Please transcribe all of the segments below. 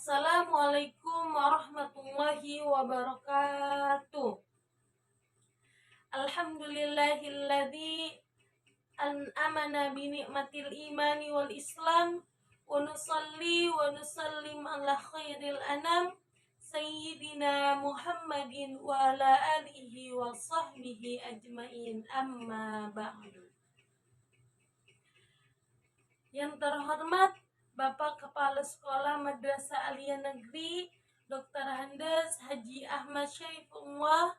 Assalamualaikum warahmatullahi wabarakatuh. Alhamdulillahilladzi an'amana bi ni'matil imani wal islam wa nusalli wa nusallim ala khairil anam sayyidina Muhammadin wa ala alihi wa sahbihi ajmain, amma ba'du. Yang terhormat Bapak Kepala Sekolah Madrasah Aliyah Negeri Dr. Handes Haji Ahmad Syaifullah,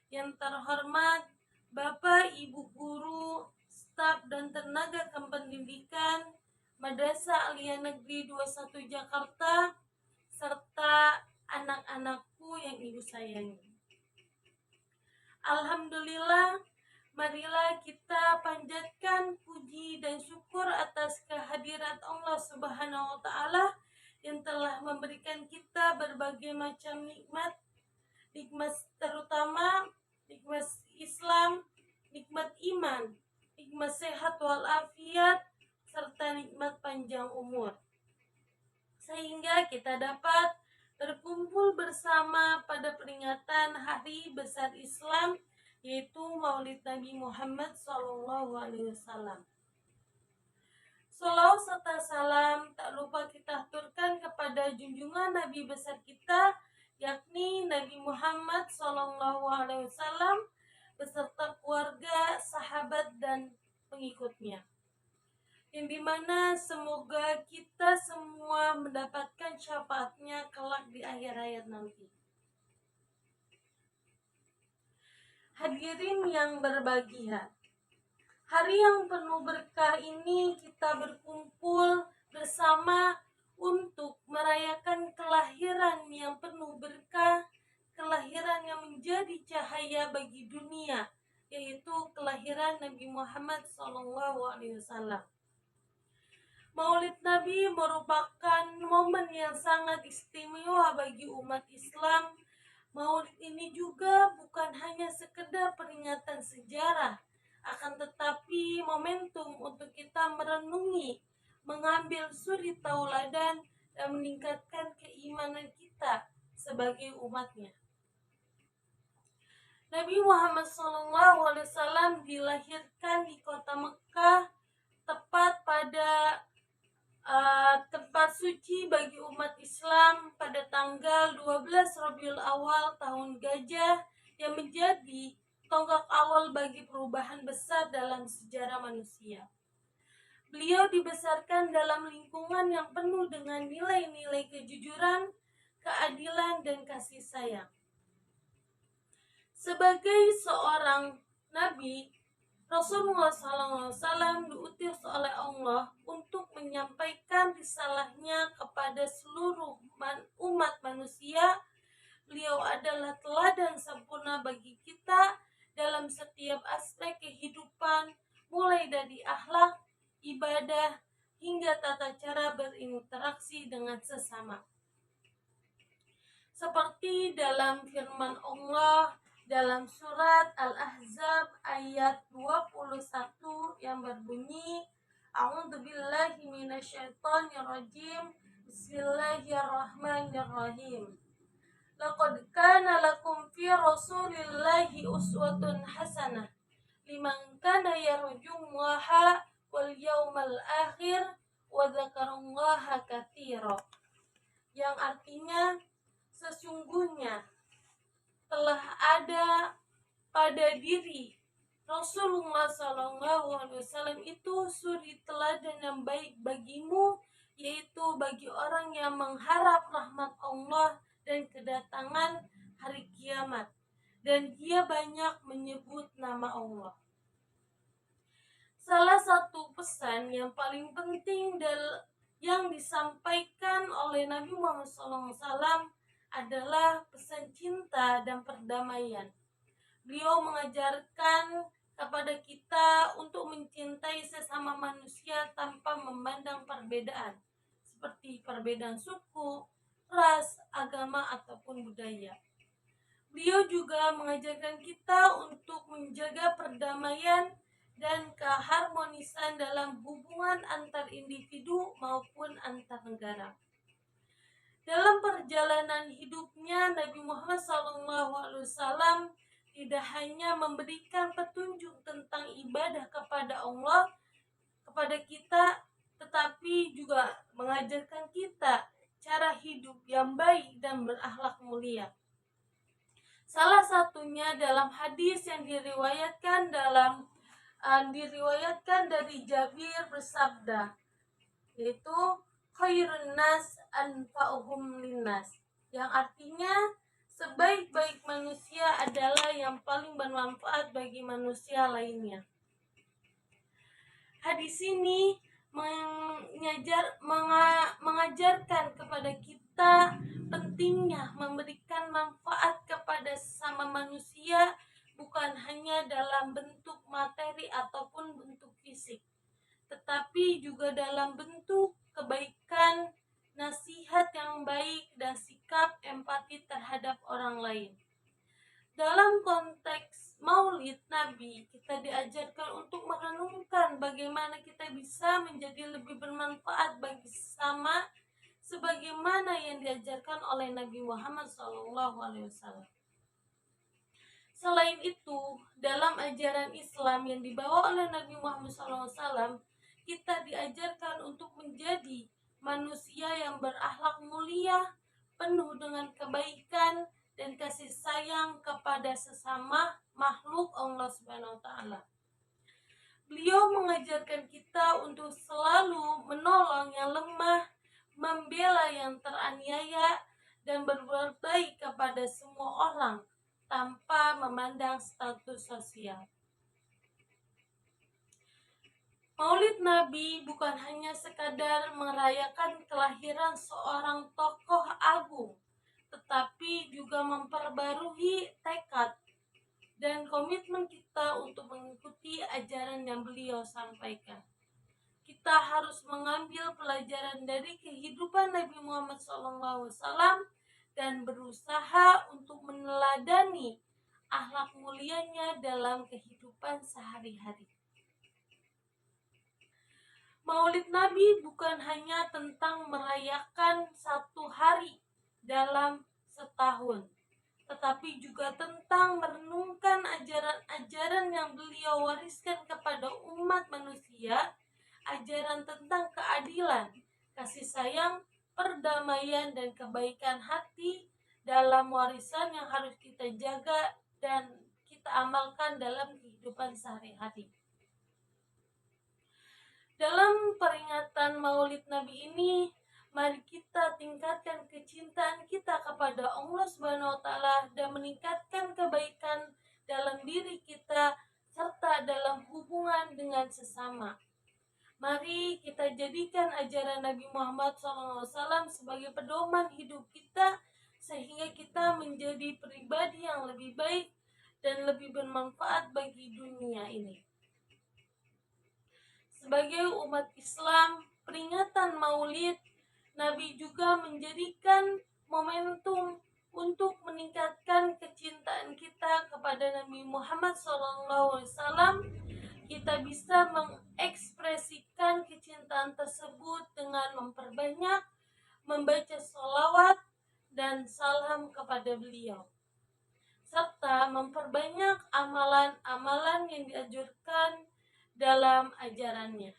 yang terhormat Bapak Ibu Guru, staf dan tenaga kependidikan Madrasah Aliyah Negeri 21 Jakarta, serta anak-anakku yang ibu sayangi. Alhamdulillah, marilah kita panjatkan puji dan syukur atas kehadirat Allah Subhanahu wa Ta'ala yang telah memberikan kita berbagai macam nikmat terutama nikmat Islam, nikmat iman, nikmat sehat walafiat, serta nikmat panjang umur, sehingga kita dapat berkumpul bersama pada peringatan Hari Besar Islam, yaitu Maulid Nabi Muhammad SAW. Shalawat serta salam tak lupa kita aturkan kepada junjungan Nabi besar kita, yakni Nabi Muhammad SAW, beserta keluarga, sahabat, dan pengikutnya, yang dimana semoga kita semua mendapatkan syafaatnya kelak di akhir hayat nanti. Hadirin yang berbahagia, hari yang penuh berkah ini kita berkumpul bersama untuk merayakan kelahiran yang penuh berkah, kelahiran yang menjadi cahaya bagi dunia, yaitu kelahiran Nabi Muhammad SAW. Maulid Nabi merupakan momen yang sangat istimewa bagi umat Islam. Maulid ini juga bukan hanya sekedar peringatan sejarah, akan tetapi momentum untuk kita merenungi, mengambil suri tauladan, dan meningkatkan keimanan kita sebagai umatnya. Nabi Muhammad SAW dilahirkan di kota Mekah, tepat pada tempat suci bagi umat Islam pada tanggal 12 Rabiul Awal tahun Gajah, yang menjadi tonggak awal bagi perubahan besar dalam sejarah manusia. Beliau dibesarkan dalam lingkungan yang penuh dengan nilai-nilai kejujuran, keadilan, dan kasih sayang. Sebagai seorang nabi, Rasulullah SAW diutus oleh Allah untuk menyampaikan risalahnya kepada seluruh umat manusia. Beliau adalah teladan sempurna bagi kita dalam setiap aspek kehidupan, mulai dari akhlak, ibadah, hingga tata cara berinteraksi dengan sesama. Seperti dalam firman Allah dalam surat Al-Ahzab ayat 21 yang berbunyi, A'udzubillahi minasyaitonirrajim, Bismillahirrahmanirrahim. Laqad kana lakum fi Rasulillahi uswatun hasanah liman kana yarjullaha wal yawmal akhir wa dzakarallaha katsira. Yang artinya, sesungguhnya telah ada pada diri Rasulullah SAW itu suri teladan yang baik bagimu, yaitu bagi orang yang mengharap rahmat Allah dan kedatangan hari kiamat, dan dia banyak menyebut nama Allah. Salah satu pesan yang paling penting yang disampaikan oleh Nabi Muhammad SAW adalah pesan cinta dan perdamaian. Beliau mengajarkan kepada kita untuk mencintai sesama manusia tanpa memandang perbedaan, seperti perbedaan suku, ras, agama, ataupun budaya. Beliau juga mengajarkan kita untuk menjaga perdamaian dan keharmonisan dalam hubungan antar individu maupun antar negara. Dalam perjalanan hidupnya, Nabi Muhammad SAW tidak hanya memberikan petunjuk tentang ibadah kepada Allah, kepada kita, tetapi juga mengajarkan kita cara hidup yang baik dan berakhlak mulia. Salah satunya dalam hadis yang diriwayatkan dari Jabir bersabda, yaitu khairun nas anfa'uhum linnas, yang artinya sebaik-baik manusia adalah yang paling bermanfaat bagi manusia lainnya. Hadis ini mengajarkan kepada kita pentingnya memberikan manfaat kepada sesama manusia, bukan hanya dalam bentuk materi ataupun bentuk fisik, tetapi juga dalam bentuk kebaikan, nasihat yang baik, dan sikap empati terhadap orang lain. Dalam konteks Maulid Nabi, kita diajarkan untuk merenungkan bagaimana kita bisa menjadi lebih bermanfaat bagi sesama, sebagaimana yang diajarkan oleh Nabi Muhammad SAW. Selain itu, dalam ajaran Islam yang dibawa oleh Nabi Muhammad SAW, kita diajarkan untuk menjadi manusia yang berakhlak mulia, penuh dengan kebaikan dan kasih sayang kepada sesama makhluk Allah Subhanahu wa taala. Beliau mengajarkan kita untuk selalu menolong yang lemah, membela yang teraniaya, dan berbuat baik kepada semua orang tanpa memandang status sosial. Maulid Nabi bukan hanya sekadar merayakan kelahiran seorang tokoh agung, tetapi juga memperbarui tekad dan komitmen kita untuk mengikuti ajaran yang beliau sampaikan. Kita harus mengambil pelajaran dari kehidupan Nabi Muhammad SAW dan berusaha untuk meneladani akhlak mulianya dalam kehidupan sehari-hari. Maulid Nabi bukan hanya tentang merayakan satu hari dalam setahun, tetapi juga tentang merenungkan ajaran-ajaran yang beliau wariskan kepada umat manusia, ajaran tentang keadilan, kasih sayang, perdamaian, dan kebaikan hati dalam warisan yang harus kita jaga dan kita amalkan dalam kehidupan sehari-hari. Dalam peringatan Maulid Nabi ini, mari kita tingkatkan kecintaan kita kepada Allah Subhanahu wa taala dan meningkatkan kebaikan dalam diri kita serta dalam hubungan dengan sesama. Mari kita jadikan ajaran Nabi Muhammad SAW sebagai pedoman hidup kita, sehingga kita menjadi pribadi yang lebih baik dan lebih bermanfaat bagi dunia ini. Sebagai umat Islam, peringatan Maulid Nabi juga menjadikan momentum untuk meningkatkan kecintaan kita kepada Nabi Muhammad SAW. Kita bisa mengekspresikan kecintaan tersebut dengan memperbanyak membaca sholawat dan salam kepada beliau, serta memperbanyak amalan-amalan yang dianjurkan dalam ajarannya.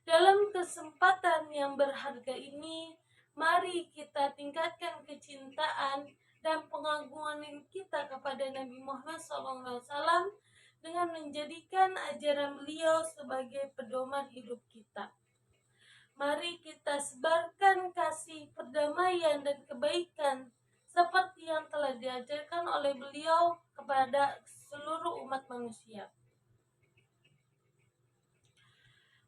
Dalam kesempatan yang berharga ini, mari kita tingkatkan kecintaan dan pengagungan kita kepada Nabi Muhammad SAW dengan menjadikan ajaran beliau sebagai pedoman hidup kita. Mari kita sebarkan kasih, perdamaian, dan kebaikan seperti yang telah diajarkan oleh beliau kepada seluruh umat manusia.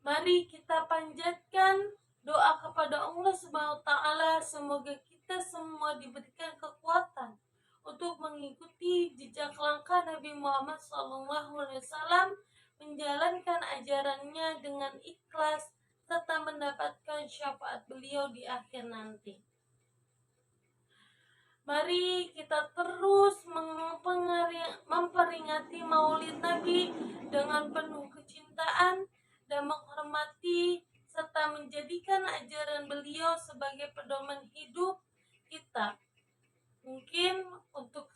Mari kita panjatkan doa kepada Allah Subhanahu wa taala, semoga kita semua diberikan kekuatan untuk mengikuti jejak langkah Nabi Muhammad SAW, menjalankan ajarannya dengan ikhlas serta mendapatkan syafaat beliau di akhir nanti. Mari kita terus memperingati Maulid Nabi dengan penuh kecintaan dan menghormati serta menjadikan ajaran beliau sebagai pedoman hidup kita. Mungkin untuk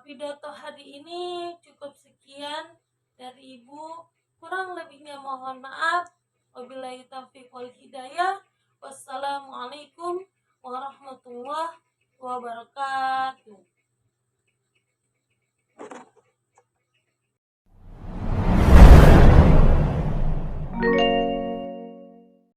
pidato hari ini cukup sekian dari Ibu. Kurang lebihnya mohon maaf. Wabillahi taufiq wal hidayah. Wassalamualaikum